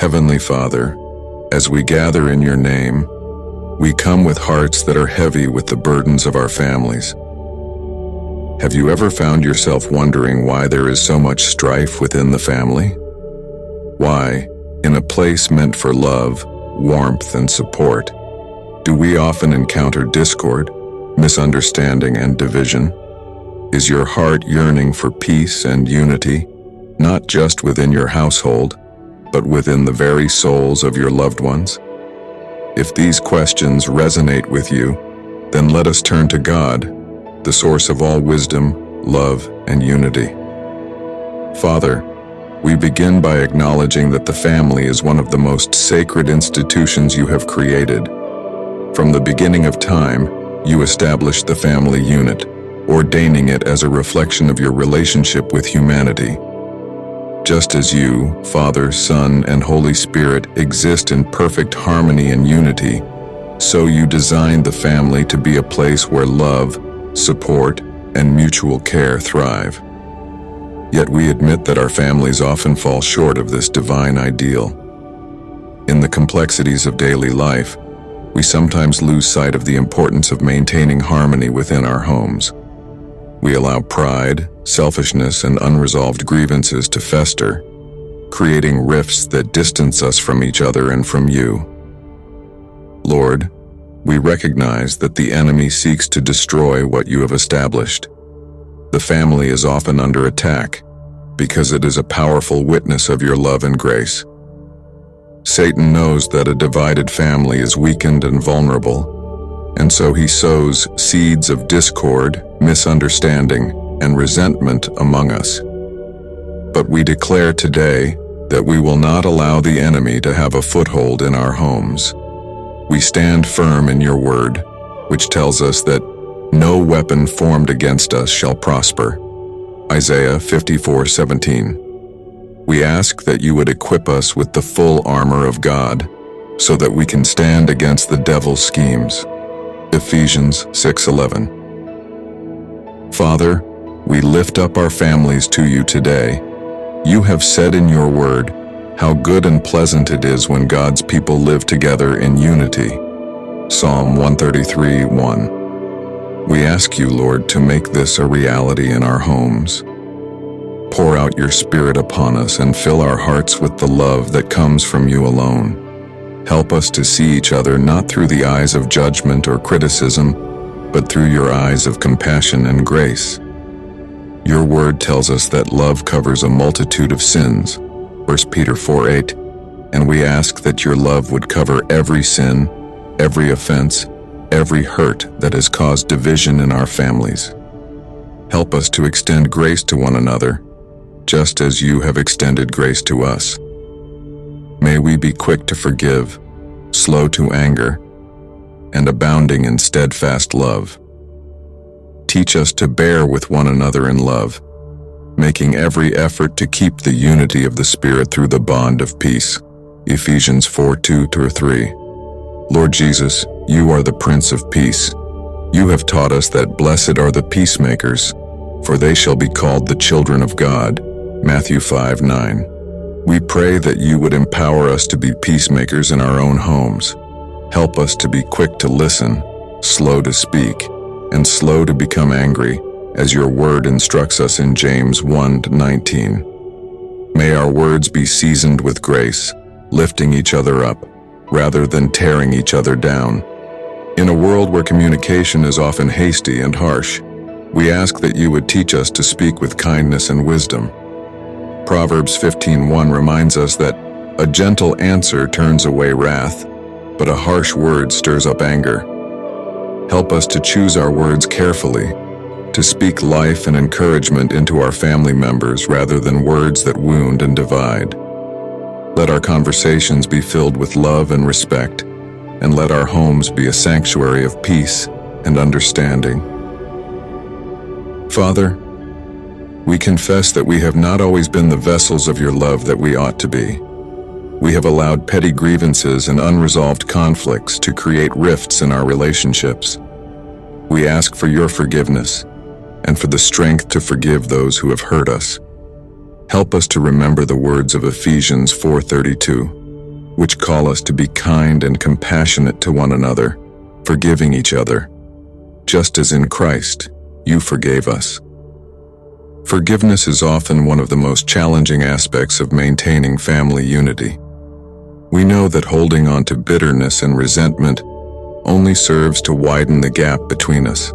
Heavenly Father, as we gather in your name, we come with hearts that are heavy with the burdens of our families. Have you ever found yourself wondering why there is so much strife within the family? Why, in a place meant for love, warmth, and support, do we often encounter discord, misunderstanding, and division? Is your heart yearning for peace and unity, not just within your household, but within the very souls of your loved ones? If these questions resonate with you, then let us turn to God, the source of all wisdom, love, and unity. Father, we begin by acknowledging that the family is one of the most sacred institutions you have created. From the beginning of time, you established the family unit, ordaining it as a reflection of your relationship with humanity. Just as you, Father, Son, and Holy Spirit exist in perfect harmony and unity, so you designed the family to be a place where love, support, and mutual care thrive. Yet we admit that our families often fall short of this divine ideal. In the complexities of daily life, we sometimes lose sight of the importance of maintaining harmony within our homes. We allow pride, selfishness, and unresolved grievances to fester, creating rifts that distance us from each other and from you. Lord, we recognize that the enemy seeks to destroy what you have established. The family is often under attack because it is a powerful witness of your love and grace. Satan knows that a divided family is weakened and vulnerable, and so he sows seeds of discord, misunderstanding, and resentment among us. But we declare today that we will not allow the enemy to have a foothold in our homes. We stand firm in your word, which tells us that no weapon formed against us shall prosper. Isaiah 54:17. We ask that you would equip us with the full armor of God, so that we can stand against the devil's schemes. Ephesians 6:11. Father, we lift up our families to you today. You have said in your word how good and pleasant it is when God's people live together in unity. Psalm 133:1. We ask you, Lord, to make this a reality in our homes. Pour out your Spirit upon us and fill our hearts with the love that comes from you alone. Help us to see each other not through the eyes of judgment or criticism, but through your eyes of compassion and grace. Your word tells us that love covers a multitude of sins, 1 Peter 4:8, and we ask that your love would cover every sin, every offense, every hurt that has caused division in our families. Help us to extend grace to one another, just as you have extended grace to us. May we be quick to forgive, slow to anger, and abounding in steadfast love. Teach us to bear with one another in love, making every effort to keep the unity of the Spirit through the bond of peace. Ephesians 4:2-3. Lord Jesus, you are the Prince of Peace. You have taught us that blessed are the peacemakers, for they shall be called the children of God. Matthew 5:9. We pray that you would empower us to be peacemakers in our own homes. Help us to be quick to listen, slow to speak, and slow to become angry, as your word instructs us in James 1:19. May our words be seasoned with grace, lifting each other up, rather than tearing each other down. In a world where communication is often hasty and harsh, we ask that you would teach us to speak with kindness and wisdom. Proverbs 15:1 reminds us that a gentle answer turns away wrath, but a harsh word stirs up anger. Help us to choose our words carefully, to speak life and encouragement into our family members rather than words that wound and divide. Let our conversations be filled with love and respect, and let our homes be a sanctuary of peace and understanding. Father, we confess that we have not always been the vessels of your love that we ought to be. We have allowed petty grievances and unresolved conflicts to create rifts in our relationships. We ask for your forgiveness and for the strength to forgive those who have hurt us. Help us to remember the words of Ephesians 4:32. which call us to be kind and compassionate to one another, forgiving each other, just as in Christ you forgave us. Forgiveness is often one of the most challenging aspects of maintaining family unity. We know that holding on to bitterness and resentment only serves to widen the gap between us.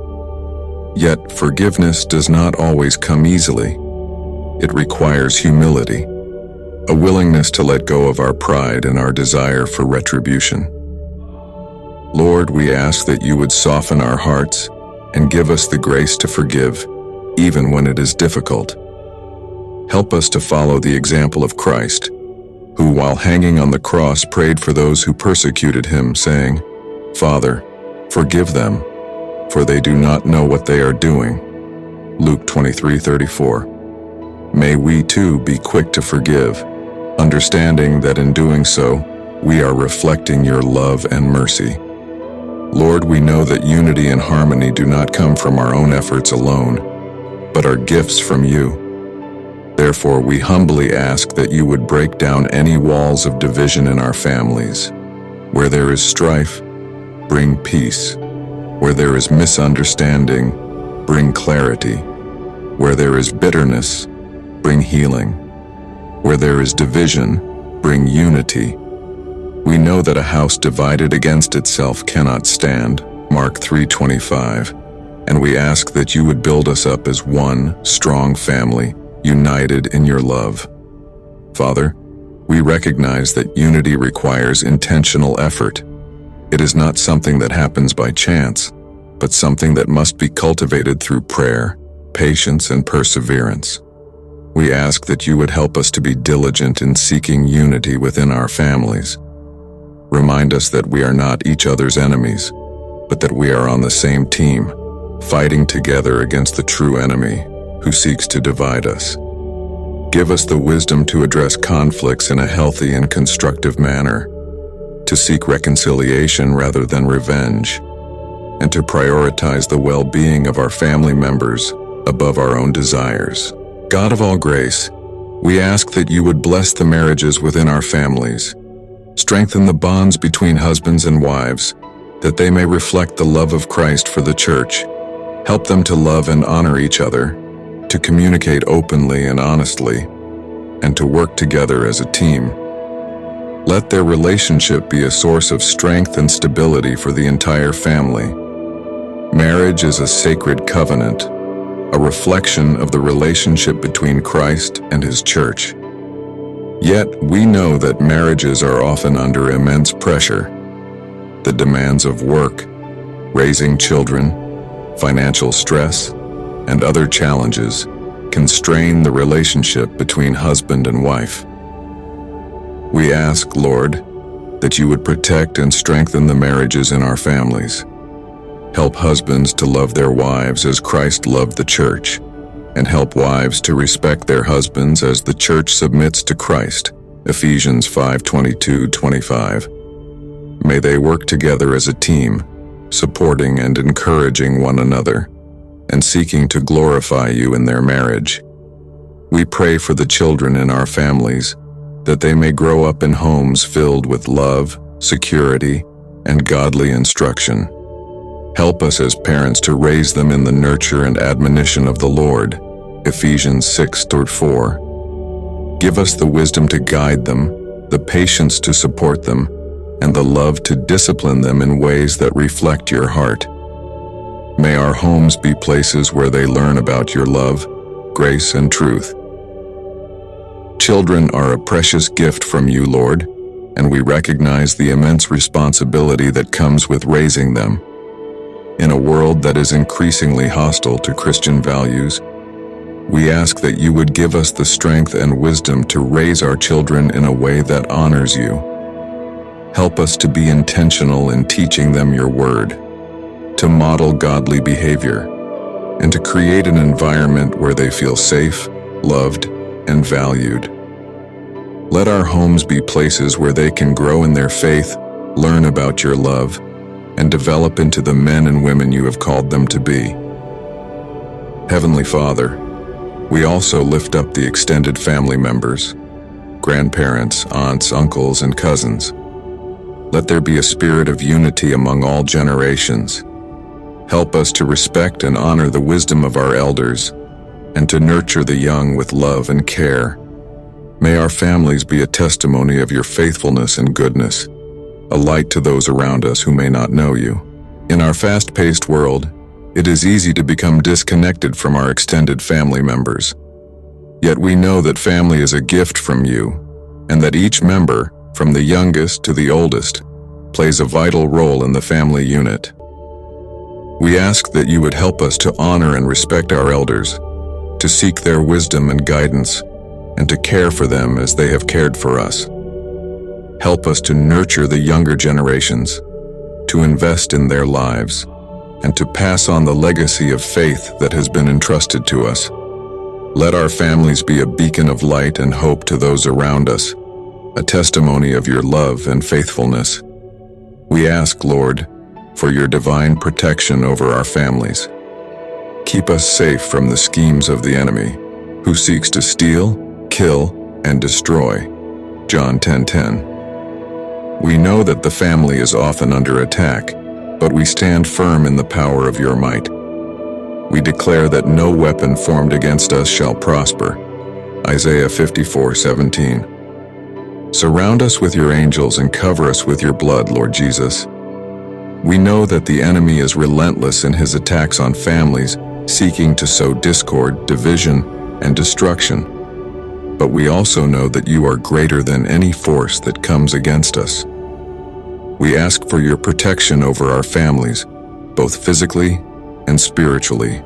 Yet, forgiveness does not always come easily. It requires humility, a willingness to let go of our pride and our desire for retribution. Lord, we ask that you would soften our hearts and give us the grace to forgive, even when it is difficult. Help us to follow the example of Christ, who, while hanging on the cross, prayed for those who persecuted him, saying, "Father, forgive them, for they do not know what they are doing." Luke 23:34. May we too be quick to forgive, understanding that in doing so, we are reflecting your love and mercy. Lord, we know that unity and harmony do not come from our own efforts alone, but are gifts from you. Therefore, we humbly ask that you would break down any walls of division in our families. Where there is strife, bring peace. Where there is misunderstanding, bring clarity. Where there is bitterness, bring healing. Where there is division, bring unity. We know that a house divided against itself cannot stand, Mark 3:25, and we ask that you would build us up as one strong family, united in your love. Father, we recognize that unity requires intentional effort. It is not something that happens by chance, but something that must be cultivated through prayer, patience, and perseverance. We ask that you would help us to be diligent in seeking unity within our families. Remind us that we are not each other's enemies, but that we are on the same team, fighting together against the true enemy who seeks to divide us. Give us the wisdom to address conflicts in a healthy and constructive manner, to seek reconciliation rather than revenge, and to prioritize the well-being of our family members above our own desires. God of all grace, we ask that you would bless the marriages within our families, strengthen the bonds between husbands and wives, that they may reflect the love of Christ for the church. Help them to love and honor each other, to communicate openly and honestly, and to work together as a team. Let their relationship be a source of strength and stability for the entire family. Marriage is a sacred covenant, a reflection of the relationship between Christ and his church. Yet, we know that marriages are often under immense pressure. The demands of work, raising children, financial stress, and other challenges can strain the relationship between husband and wife. We ask, Lord, that you would protect and strengthen the marriages in our families. Help husbands to love their wives as Christ loved the church, and help wives to respect their husbands as the church submits to Christ. Ephesians 5:22-25. May they work together as a team, supporting and encouraging one another, and seeking to glorify you in their marriage. We pray for the children in our families, that they may grow up in homes filled with love, security, and godly instruction. Help us as parents to raise them in the nurture and admonition of the Lord. Ephesians 6:4. Give us the wisdom to guide them, the patience to support them, and the love to discipline them in ways that reflect your heart. May our homes be places where they learn about your love, grace, and truth. Children are a precious gift from you, Lord, and we recognize the immense responsibility that comes with raising them. In a world that is increasingly hostile to Christian values, we ask that you would give us the strength and wisdom to raise our children in a way that honors you. Help us to be intentional in teaching them your word, to model godly behavior, and to create an environment where they feel safe, loved, and valued. Let our homes be places where they can grow in their faith, learn about your love, and develop into the men and women you have called them to be. Heavenly Father, we also lift up the extended family members. grandparents, aunts, uncles, and cousins. Let there be a spirit of unity among all generations. Help us to respect and honor the wisdom of our elders, and to nurture the young with love and care. May our families be a testimony of your faithfulness and goodness, a light to those around us who may not know you. In our fast-paced world, it is easy to become disconnected from our extended family members. Yet we know that family is a gift from you, and that each member, from the youngest to the oldest, plays a vital role in the family unit. We ask that you would help us to honor and respect our elders, to seek their wisdom and guidance, and to care for them as they have cared for us. Help us to nurture the younger generations, to invest in their lives, and to pass on the legacy of faith that has been entrusted to us. Let our families be a beacon of light and hope to those around us, a testimony of your love and faithfulness. We ask, Lord, for your divine protection over our families. Keep us safe from the schemes of the enemy, who seeks to steal, kill, and destroy. John 10:10. We know that the family is often under attack, but we stand firm in the power of your might. We declare that no weapon formed against us shall prosper. Isaiah 54:17. Surround us with your angels and cover us with your blood, Lord Jesus. We know that the enemy is relentless in his attacks on families, seeking to sow discord, division, and destruction. But we also know that you are greater than any force that comes against us. We ask for your protection over our families, both physically and spiritually.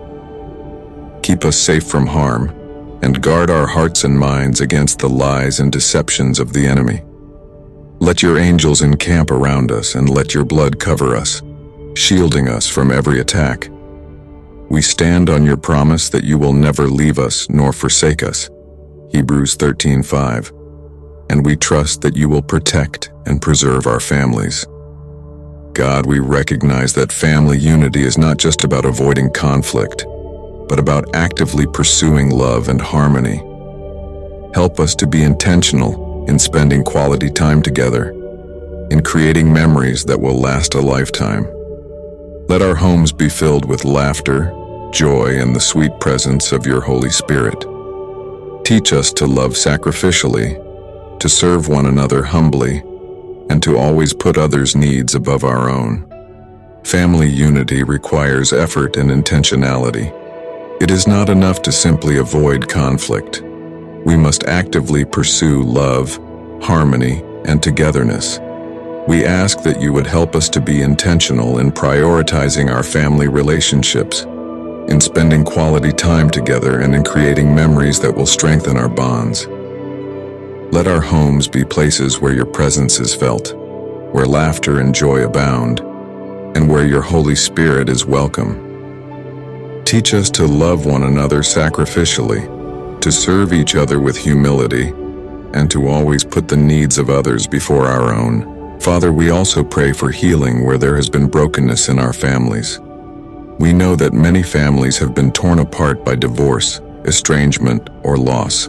Keep us safe from harm, and guard our hearts and minds against the lies and deceptions of the enemy. Let your angels encamp around us, and let your blood cover us, shielding us from every attack. We stand on your promise that you will never leave us nor forsake us. Hebrews 13:5. And we trust that you will protect and preserve our families. God, we recognize that family unity is not just about avoiding conflict, but about actively pursuing love and harmony. Help us to be intentional in spending quality time together, in creating memories that will last a lifetime. Let our homes be filled with laughter, joy, and the sweet presence of your Holy Spirit. Teach us to love sacrificially, to serve one another humbly, and to always put others' needs above our own. Family unity requires effort and intentionality. It is not enough to simply avoid conflict. We must actively pursue love, harmony, and togetherness. We ask that you would help us to be intentional in prioritizing our family relationships, in spending quality time together, and in creating memories that will strengthen our bonds. Let our homes be places where your presence is felt, where laughter and joy abound, and where your Holy Spirit is welcome. Teach us to love one another sacrificially, to serve each other with humility, and to always put the needs of others before our own. Father, we also pray for healing where there has been brokenness in our families. We know that many families have been torn apart by divorce, estrangement, or loss.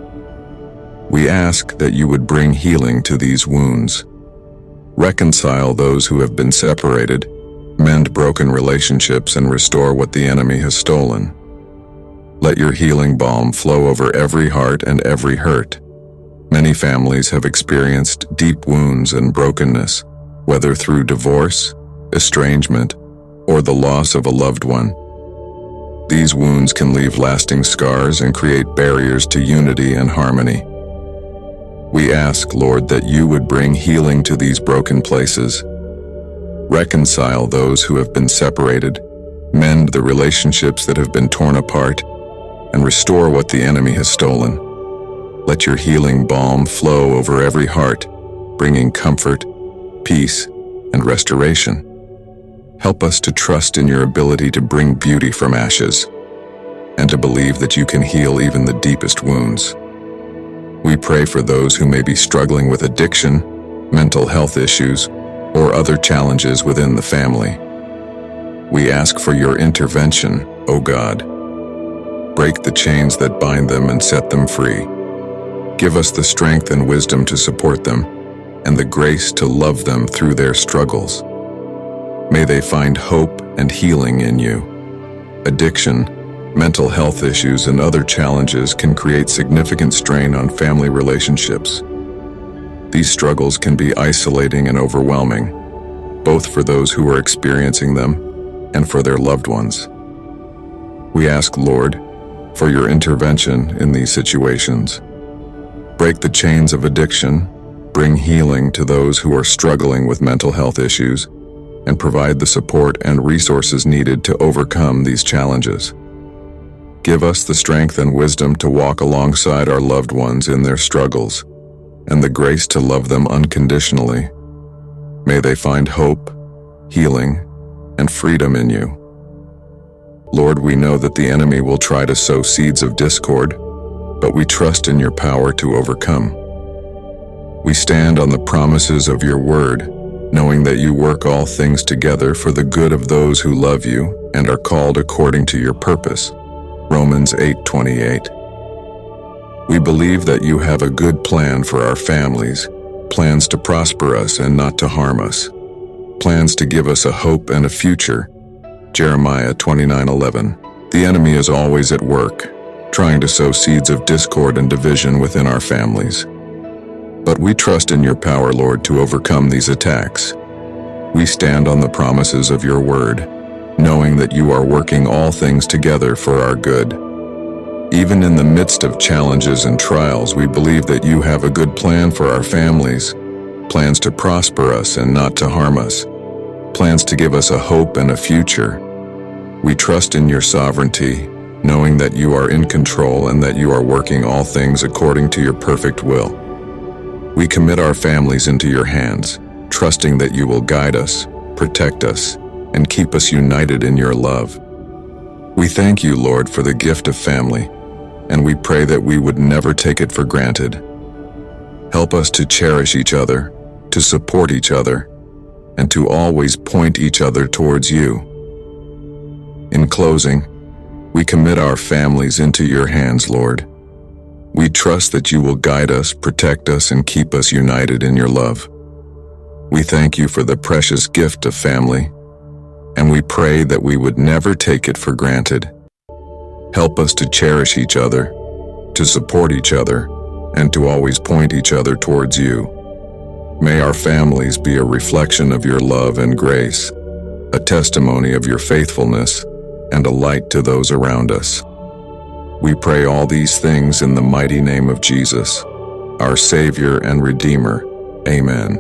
We ask that you would bring healing to these wounds. Reconcile those who have been separated, mend broken relationships, and restore what the enemy has stolen. Let your healing balm flow over every heart and every hurt. Many families have experienced deep wounds and brokenness, whether through divorce, estrangement, or the loss of a loved one. These wounds can leave lasting scars and create barriers to unity and harmony. We ask, Lord, that you would bring healing to these broken places. Reconcile those who have been separated, mend the relationships that have been torn apart, and restore what the enemy has stolen. Let your healing balm flow over every heart, bringing comfort, peace, and restoration. Help us to trust in your ability to bring beauty from ashes, and to believe that you can heal even the deepest wounds. We pray for those who may be struggling with addiction, mental health issues, or other challenges within the family. We ask for your intervention, O God. Break the chains that bind them and set them free. Give us the strength and wisdom to support them, and the grace to love them through their struggles. May they find hope and healing in you. Addiction, mental health issues, and other challenges can create significant strain on family relationships. These struggles can be isolating and overwhelming, both for those who are experiencing them and for their loved ones. We ask, Lord, for your intervention in these situations. Break the chains of addiction, bring healing to those who are struggling with mental health issues, and provide the support and resources needed to overcome these challenges. Give us the strength and wisdom to walk alongside our loved ones in their struggles, and the grace to love them unconditionally. May they find hope, healing, and freedom in you. Lord, we know that the enemy will try to sow seeds of discord, but we trust in your power to overcome. We stand on the promises of your word, knowing that you work all things together for the good of those who love you and are called according to your purpose. Romans 8:28. We believe that you have a good plan for our families, plans to prosper us and not to harm us, plans to give us a hope and a future. Jeremiah 29:11. The enemy is always at work, trying to sow seeds of discord and division within our families. But we trust in your power, Lord, to overcome these attacks. We stand on the promises of your word, knowing that you are working all things together for our good. Even in the midst of challenges and trials, we believe that you have a good plan for our families, plans to prosper us and not to harm us, plans to give us a hope and a future. We trust in your sovereignty, knowing that you are in control and that you are working all things according to your perfect will. We commit our families into your hands, trusting that you will guide us, protect us, and keep us united in your love. We thank you, Lord, for the gift of family, and we pray that we would never take it for granted. Help us to cherish each other, to support each other, and to always point each other towards you. In closing, we commit our families into your hands, Lord. We trust that you will guide us, protect us, and keep us united in your love. We thank you for the precious gift of family, and we pray that we would never take it for granted. Help us to cherish each other, to support each other, and to always point each other towards you. May our families be a reflection of your love and grace, a testimony of your faithfulness, and a light to those around us. We pray all these things in the mighty name of Jesus, our Savior and Redeemer. Amen.